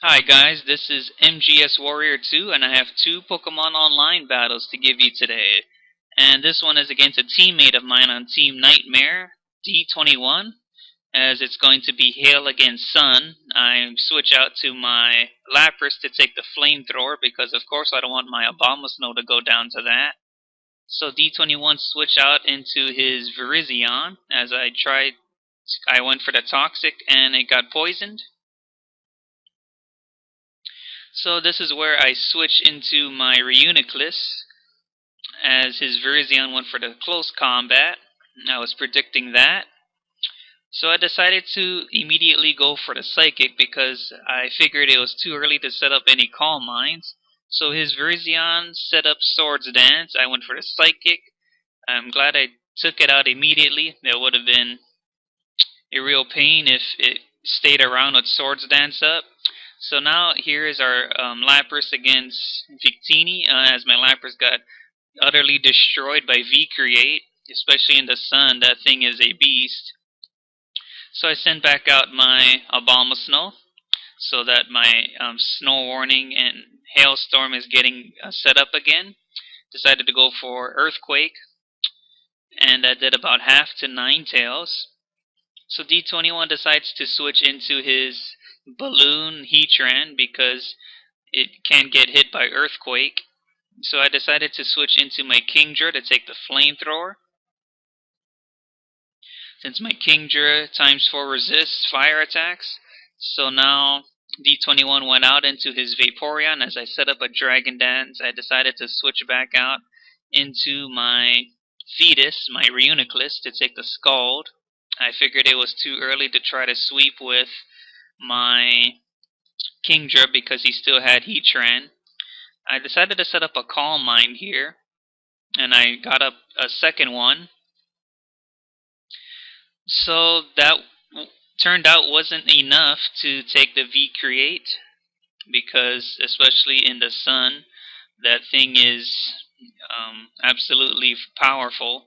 Hi guys, this is MGS Warrior 2 and I have two Pokemon Online battles to give you today. And this one is against a teammate of mine on Team Nightmare, D-21, as it's going to be Hail against Sun. I switch out to my Lapras to take the Flamethrower because of course I don't want my Abomasnow to go down to that. So D-21 switched out into his Virizion as I went for the Toxic and it got poisoned. So this is where I switch into my Reuniclus, as his Virizion went for the close combat. I was predicting that. So I decided to immediately go for the Psychic because I figured it was too early to set up any Calm Minds. So his Virizion set up Swords Dance. I went for the Psychic. I'm glad I took it out immediately. That would have been a real pain if it stayed around with Swords Dance up. So now here is our Lapras against Victini, as my Lapras got utterly destroyed by V-Create, especially in the sun. That thing is a beast. So I sent back out my Abomasnow so that my Snow Warning and Hailstorm is getting set up again. Decided to go for Earthquake, and I did about half to Ninetales. So D-21 decides to switch into his Balloon Heatran because it can get hit by Earthquake. So I decided to switch into my Kingdra to take the Flamethrower. Since my Kingdra times 4 resists fire attacks, so now D-21 went out into his Vaporeon. As I set up a Dragon Dance, I decided to switch back out into my Fetus, my Reuniclus, to take the Scald. I figured it was too early to try to sweep with my Kingdra because he still had Heatran. I decided to set up a Calm Mind here, and I got up a second one. So that turned out wasn't enough to take the V-Create because, especially in the sun, that thing is absolutely powerful.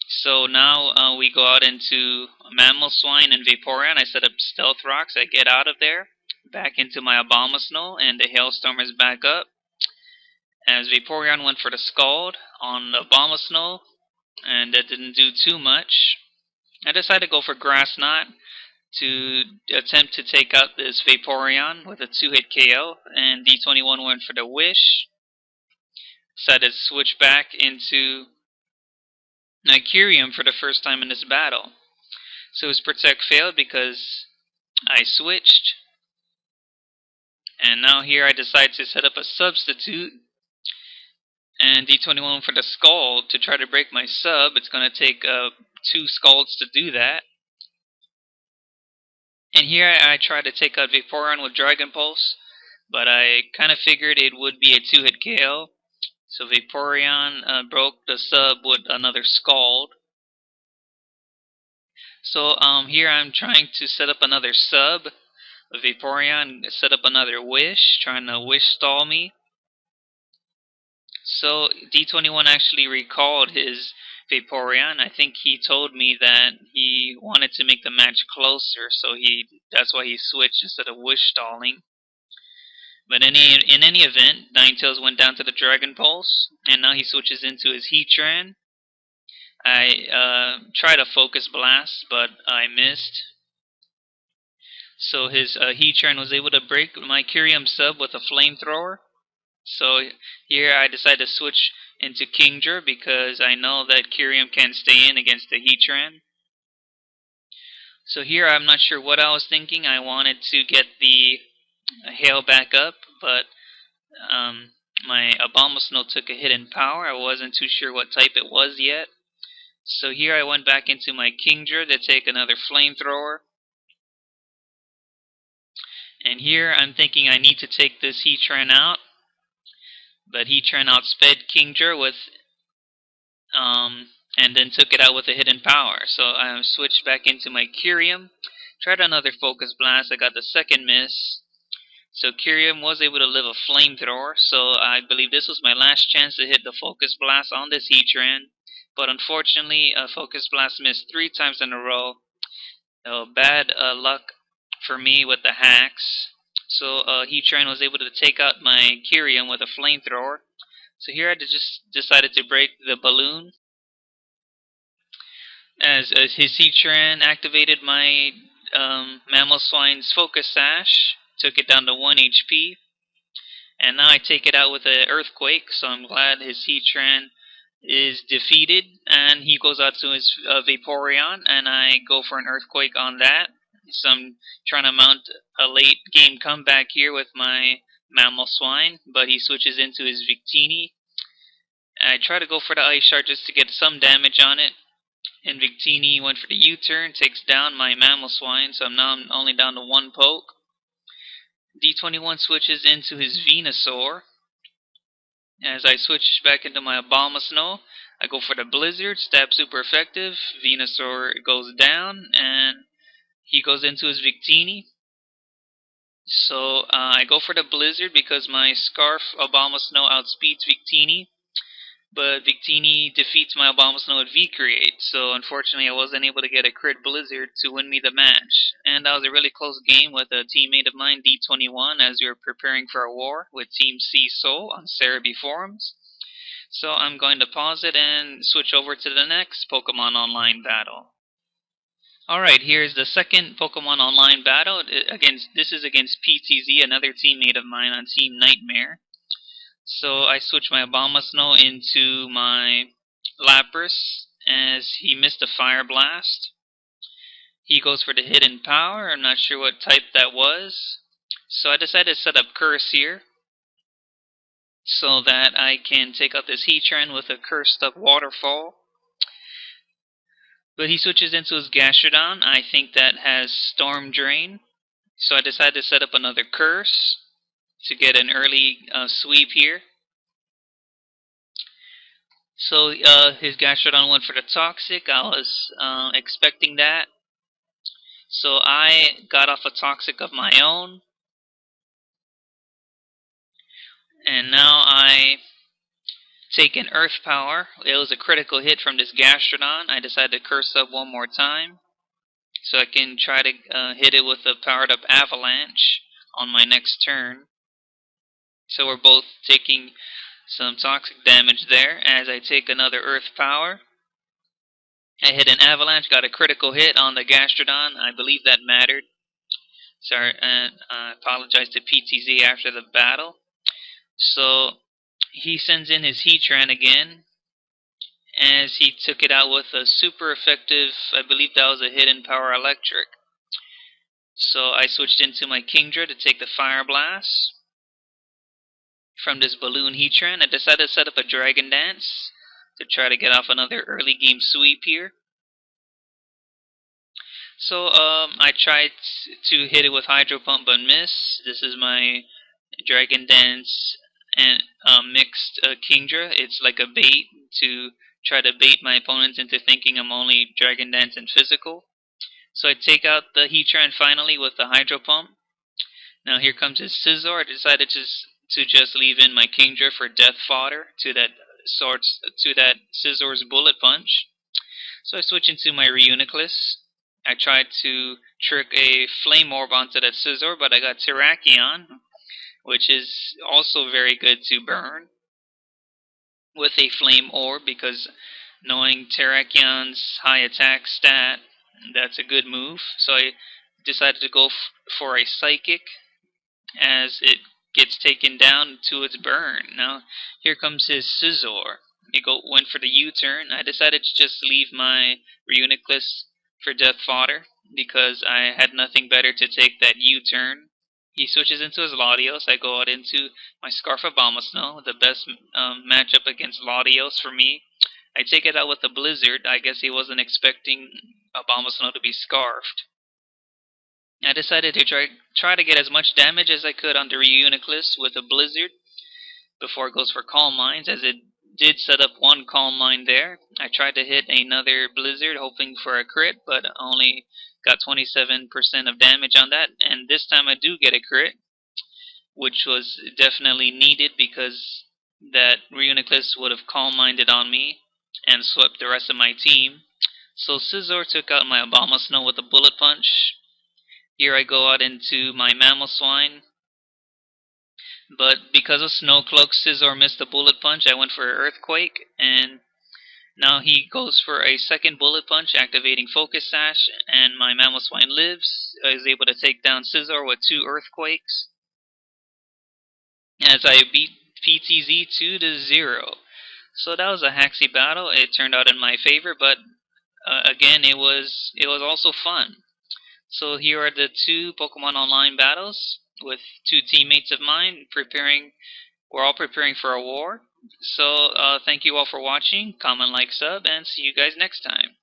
So now we go out into Mamoswine and Vaporeon. I set up Stealth Rocks. I get out of there, back into my Abomasnow, and the Hailstorm is back up. As Vaporeon went for the Scald on the Abomasnow, and that didn't do too much. I decided to go for Grass Knot to attempt to take out this Vaporeon with a 2-hit KO, and D-21 went for the Wish. Decided to switch back into Nycurium for the first time in this battle. So his Protect failed because I switched, and now here I decide to set up a substitute, and D-21 for the Scald to try to break my sub. It's going to take 2 Scalds to do that. And here I try to take out Vaporeon with Dragon Pulse, but I kind of figured it would be a 2-hit KO. So Vaporeon broke the sub with another Scald. So here I'm trying to set up another sub. Vaporeon set up another Wish, trying to Wish stall me. So D-21 actually recalled his Vaporeon. I think he told me that he wanted to make the match closer, so that's why he switched instead of Wish stalling. But in any event, Ninetales went down to the Dragon Pulse, and now he switches into his Heatran. I tried a Focus Blast, but I missed. So his Heatran was able to break my Kyurem sub with a Flamethrower. So here I decided to switch into Kingdra because I know that Kyurem can stay in against the Heatran. So here I'm not sure what I was thinking. I wanted to get the Hail back up, but my Abomasnow took a hit in power. I wasn't too sure what type it was yet. So here I went back into my Kingdra to take another Flamethrower. And here I'm thinking I need to take this Heatran out. But Heatran outsped Kingdra with, and then took it out with a hidden power. So I switched back into my Kyurem, tried another Focus Blast. I got the second miss. So Kyurem was able to live a Flamethrower, so I believe this was my last chance to hit the Focus Blast on this Heatran. But unfortunately, Focus Blast missed 3 times in a row. Bad luck for me with the hacks. So Heatran was able to take out my Kyrium with a flamethrower. So here I just decided to break the balloon. As his Heatran activated my Mamoswine's Focus Sash, took it down to 1 HP. And now I take it out with an Earthquake, so I'm glad his Heatran is defeated. And he goes out to his Vaporeon, and I go for an Earthquake on that. So I'm trying to mount a late game comeback here with my Mamoswine, but he switches into his Victini. I try to go for the Ice Shard just to get some damage on it. And Victini went for the U-turn, takes down my Mamoswine, so I'm only down to 1 poke. D-21 switches into his Venusaur. As I switch back into my Abomasnow, I go for the Blizzard, stab super effective. Venusaur goes down, and he goes into his Victini. So I go for the Blizzard because my Scarf Abomasnow outspeeds Victini. But Victini defeats my Abomasnow at V-Create, so unfortunately I wasn't able to get a crit Blizzard to win me the match. And that was a really close game with a teammate of mine, D-21, as we were preparing for a war with Team C-Soul on Cerebi forums. So I'm going to pause it and switch over to the next Pokemon Online battle. Alright, here's the second Pokemon Online battle. This is against PTZ, another teammate of mine on Team Nightmare. So I switch my Abomasnow into my Lapras as he missed a Fire Blast. He goes for the Hidden Power. I'm not sure what type that was. So I decided to set up Curse here so that I can take out this Heatran with a Cursed Up Waterfall. But he switches into his Gastrodon. I think that has Storm Drain. So I decided to set up another Curse to get an early sweep here. So his Gastrodon went for the Toxic. I was expecting that. So I got off a Toxic of my own. And now I take an Earth Power. It was a critical hit from this Gastrodon. I decided to Curse Up one more time, so I can try to hit it with a powered up Avalanche on my next turn. So we're both taking some toxic damage there. As I take another Earth Power, I hit an Avalanche, got a critical hit on the Gastrodon. I believe that mattered. Sorry, and I apologize to PTZ after the battle. So he sends in his Heatran again, as he took it out with a super effective, I believe that was a Hidden Power Electric. So I switched into my Kingdra to take the Fire Blast. From this Balloon Heatran, I decided to set up a Dragon Dance to try to get off another early game sweep here. So I tried to hit it with Hydro Pump but miss. This is my Dragon Dance and mixed Kingdra. It's like a bait to try to bait my opponents into thinking I'm only Dragon Dance and physical. So I take out the Heatran finally with the Hydro Pump. Now here comes his Scizor. I decided to just leave in my Kingdra for death fodder to that Scizor's Bullet Punch. So I switch into my Reuniclus. I tried to trick a Flame Orb onto that Scizor, but I got Terrakion, which is also very good to burn with a Flame Orb, because knowing Terrakion's high attack stat, that's a good move. So I decided to go for a Psychic as it gets taken down to its burn. Now here comes his Scizor. He went for the U-turn. I decided to just leave my Reuniclus for death fodder because I had nothing better to take that U-turn. He switches into his Latios. I go out into my Scarf Abomasnow, the best matchup against Latios for me. I take it out with the Blizzard. I guess he wasn't expecting Abomasnow to be scarfed. I decided to try to get as much damage as I could on the Reuniclus with a Blizzard before it goes for Calm Minds, as it did set up one Calm Mind there. I tried to hit another Blizzard hoping for a crit, but only got 27% of damage on that, and this time I do get a crit, which was definitely needed because that Reuniclus would have Calm Minded on me and swept the rest of my team. So Scizor took out my Abomasnow with a Bullet Punch. Here I go out into my Mamoswine. But because of Snowcloak, Scizor missed a bullet punch. I went for Earthquake, and now he goes for a second bullet punch, activating Focus Sash, and my Mamoswine lives. I was able to take down Scizor with 2 Earthquakes, as I beat PTZ 2-0. So that was a haxy battle. It turned out in my favor, but again, it was also fun. So here are the 2 Pokemon Online battles with 2 teammates of mine preparing. We're all preparing for a war. So thank you all for watching. Comment, like, sub, and see you guys next time.